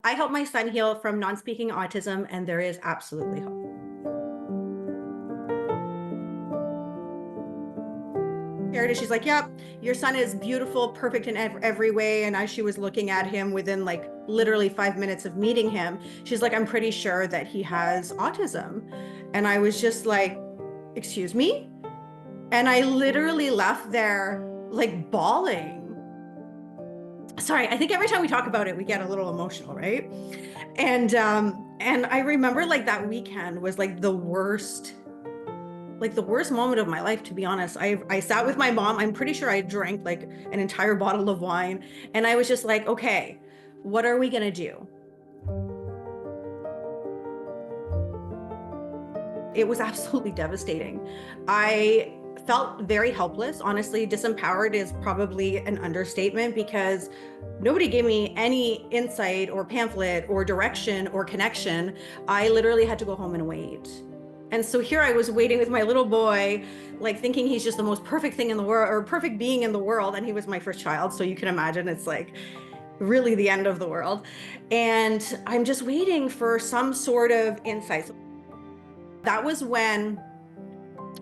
I help my son heal from non-speaking autism, and there is absolutely hope. She's like, yep, your son is beautiful, perfect in every way. And as she was looking at him within like literally 5 minutes of meeting him, she's like, I'm pretty sure that he has autism. And I was just like, excuse me? And I literally left there like bawling. Sorry, I think every time we talk about it, we get a little emotional, right? And I remember like that weekend was like the worst moment of my life, to be honest. I sat with my mom. I'm pretty sure I drank like an entire bottle of wine. And I was just like, okay, what are we gonna do? It was absolutely devastating. I felt very helpless. Honestly, disempowered is probably an understatement because nobody gave me any insight or pamphlet or direction or connection. I literally had to go home and wait. And so here I was waiting with my little boy, like thinking he's just the most perfect thing in the world or perfect being in the world. And he was my first child. So you can imagine it's like really the end of the world. And I'm just waiting for some sort of insight. That was when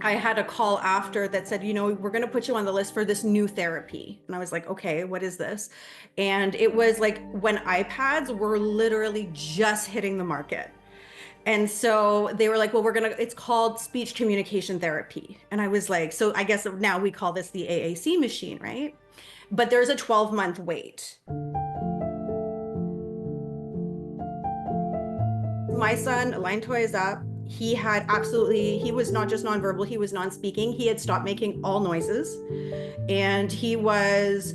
I had a call after that said, we're going to put you on the list for this new therapy. And I was like, okay, what is this? And it was like when iPads were literally just hitting the market. And so they were like, well, it's called speech communication therapy. And I was like, so I guess now we call this the AAC machine, right? But there's a 12-month wait. My son, line toys up. He was not just nonverbal, he was non-speaking. He had stopped making all noises. And he was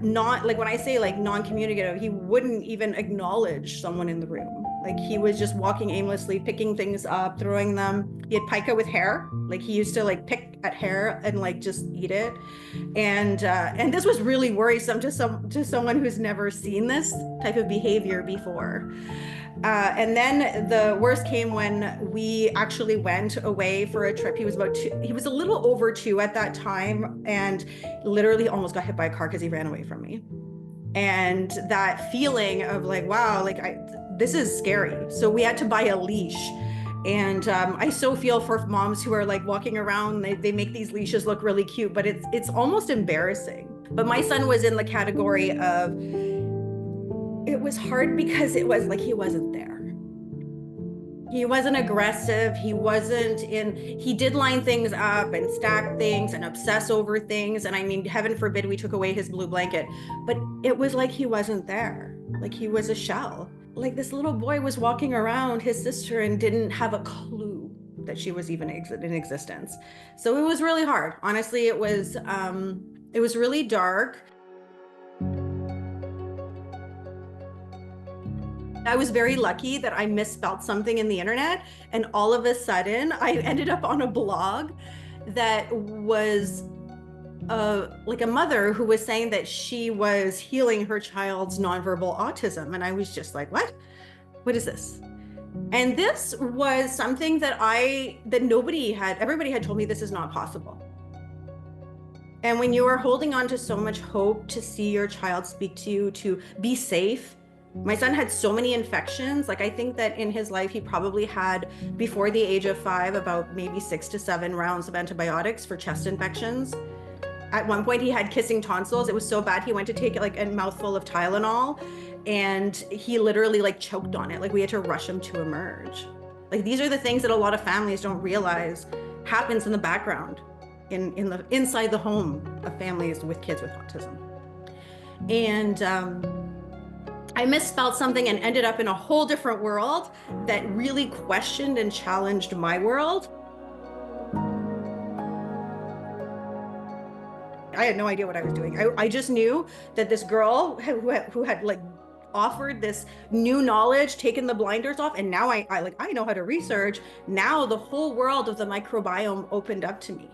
not, like when I say like non-communicative, he wouldn't even acknowledge someone in the room. Like he was just walking aimlessly, picking things up, throwing them. He had pica with hair. Like he used to like pick at hair and like just eat it. And this was really worrisome to someone who's never seen this type of behavior before. And then the worst came when we actually went away for a trip. He was he was a little over 2 at that time, and literally almost got hit by a car because he ran away from me. And that feeling of like, wow, like this is scary. So we had to buy a leash. And I so feel for moms who are like walking around, they make these leashes look really cute, but it's almost embarrassing. But my son was in the category of, it was hard because it was like he wasn't there. He wasn't aggressive. He did line things up and stack things and obsess over things. And I mean, heaven forbid we took away his blue blanket, but it was like he wasn't there. Like he was a shell. Like this little boy was walking around his sister and didn't have a clue that she was even in existence. So it was really hard. Honestly, it was really dark. I was very lucky that I misspelled something in the internet, and all of a sudden I ended up on a blog that was like a mother who was saying that she was healing her child's nonverbal autism. And I was just like, what is this? And this was something that everybody had told me this is not possible. And when you are holding on to so much hope to see your child speak to you, to be safe. My son had so many infections. Like I think that in his life, he probably had, before the age of 5, about maybe 6 to 7 rounds of antibiotics for chest infections. At one point he had kissing tonsils. It was so bad he went to take like a mouthful of Tylenol, and he literally like choked on it. Like we had to rush him to emerge. Like these are the things that a lot of families don't realize happens in the background, inside the home of families with kids with autism. And I misspelled something and ended up in a whole different world that really questioned and challenged my world. I had no idea what I was doing. I just knew that this girl who had like offered this new knowledge, taken the blinders off, and now I know how to research. Now the whole world of the microbiome opened up to me.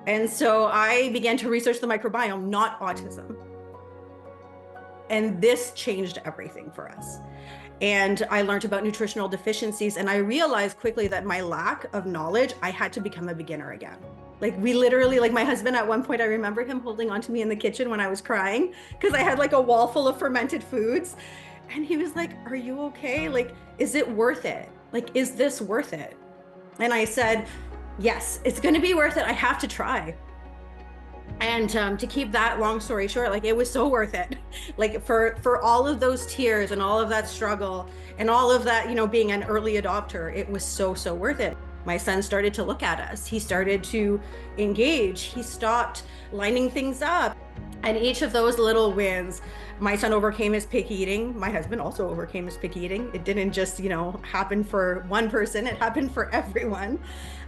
And so I began to research the microbiome, not autism. And this changed everything for us. And I learned about nutritional deficiencies, and I realized quickly that my lack of knowledge, I had to become a beginner again. Like we literally, like my husband at one point, I remember him holding onto me in the kitchen when I was crying because I had like a wall full of fermented foods. And he was like, are you okay? Like, is it worth it? Like, is this worth it? And I said, yes, it's going to be worth it. I have to try. And to keep that long story short, like, it was so worth it. Like, for all of those tears and all of that struggle and all of that, being an early adopter, it was so worth it. My son started to look at us. He started to engage. He stopped lining things up. And each of those little wins, my son overcame his picky eating. My husband also overcame his picky eating. It didn't just, happen for one person, it happened for everyone.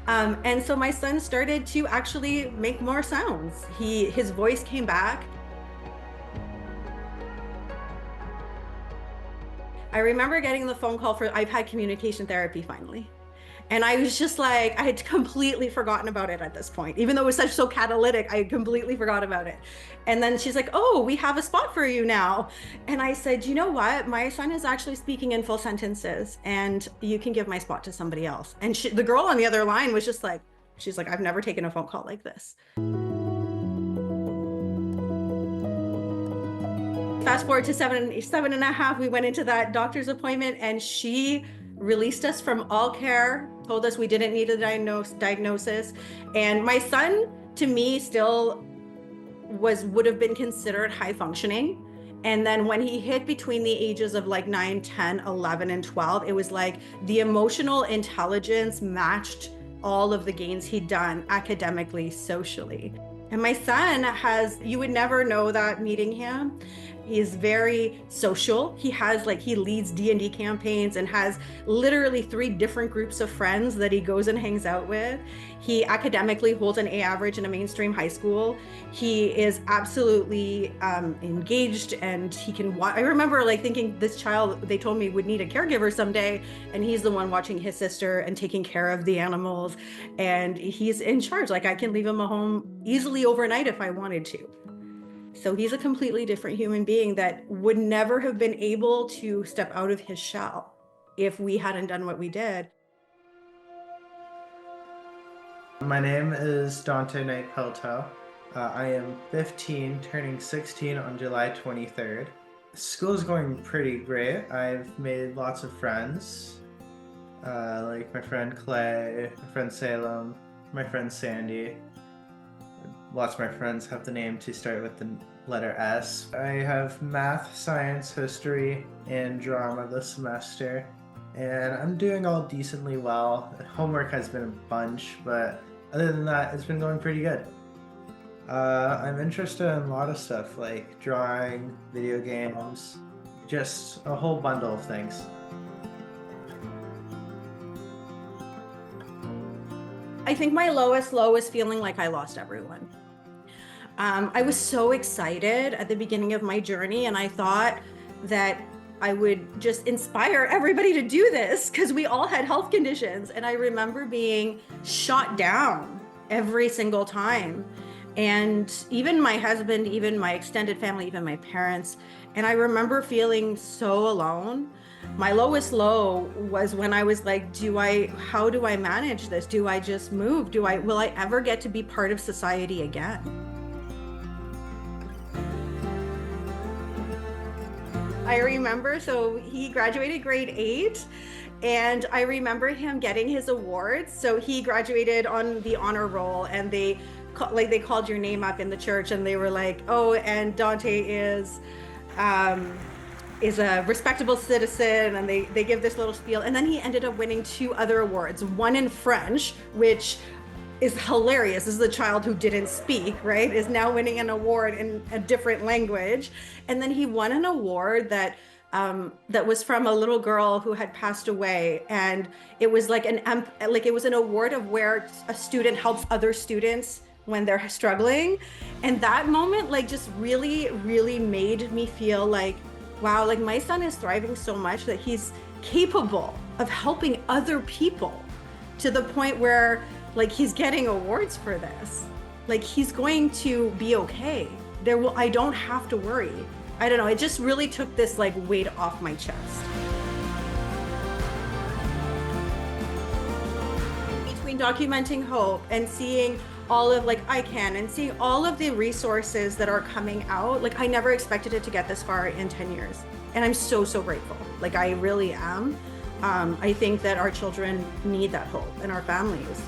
And so my son started to actually make more sounds. His voice came back. I remember getting the phone call for I've had communication therapy finally. And I was just like, I had completely forgotten about it at this point. Even though it was so catalytic, I completely forgot about it. And then she's like, oh, we have a spot for you now. And I said, you know what? My son is actually speaking in full sentences and you can give my spot to somebody else. And the girl on the other line was just like, she's like, I've never taken a phone call like this. Fast forward to seven and a half, we went into that doctor's appointment and she released us from all care, told us we didn't need a diagnosis. And my son, to me, still would have been considered high functioning. And then when he hit between the ages of like 9, 10, 11, and 12, it was like the emotional intelligence matched all of the gains he'd done academically, socially. And my son you would never know that meeting him. He's very social. He leads D&D campaigns and has literally 3 different groups of friends that he goes and hangs out with. He academically holds an A average in a mainstream high school. He is absolutely engaged and he can I remember thinking this child, they told me, would need a caregiver someday. And he's the one watching his sister and taking care of the animals. And he's in charge. Like, I can leave him at home easily overnight if I wanted to. So he's a completely different human being that would never have been able to step out of his shell if we hadn't done what we did. My name is Dante. I am 15, turning 16 on July 23rd. School is going pretty great. I've made lots of friends, like my friend Clay, my friend Salem, my friend Sandy. Lots of my friends have the name to start with the letter S. I have math, science, history, and drama this semester, and I'm doing all decently well. Homework has been a bunch, but other than that, it's been going pretty good. I'm interested in a lot of stuff like drawing, video games, just a whole bundle of things. I think my lowest low was feeling like I lost everyone. I was so excited at the beginning of my journey, and I thought that I would just inspire everybody to do this because we all had health conditions. And I remember being shot down every single time. And even my husband, even my extended family, even my parents. And I remember feeling so alone. My lowest low was when I was like, how do I manage this? Do I just move? Will I ever get to be part of society again? I remember, so he graduated grade 8, and I remember him getting his awards. So he graduated on the honor roll, and they called your name up in the church, and they were like, oh, and Dante is a respectable citizen, and they give this little spiel. And then he ended up winning 2 other awards, one in French, which is hilarious. This is the child who didn't speak, right? Is now winning an award in a different language. And then he won an award that was from a little girl who had passed away. And it was it was an award of where a student helps other students when they're struggling. And that moment just really, really made me feel like, wow, my son is thriving so much that he's capable of helping other people to the point where he's getting awards for this. He's going to be okay. I don't have to worry. I don't know, it just really took this weight off my chest. Between documenting hope and seeing all of ICANN and seeing all of the resources that are coming out, I never expected it to get this far in 10 years. And I'm so, so grateful. Like, I really am. I think that our children need that hope, and our families.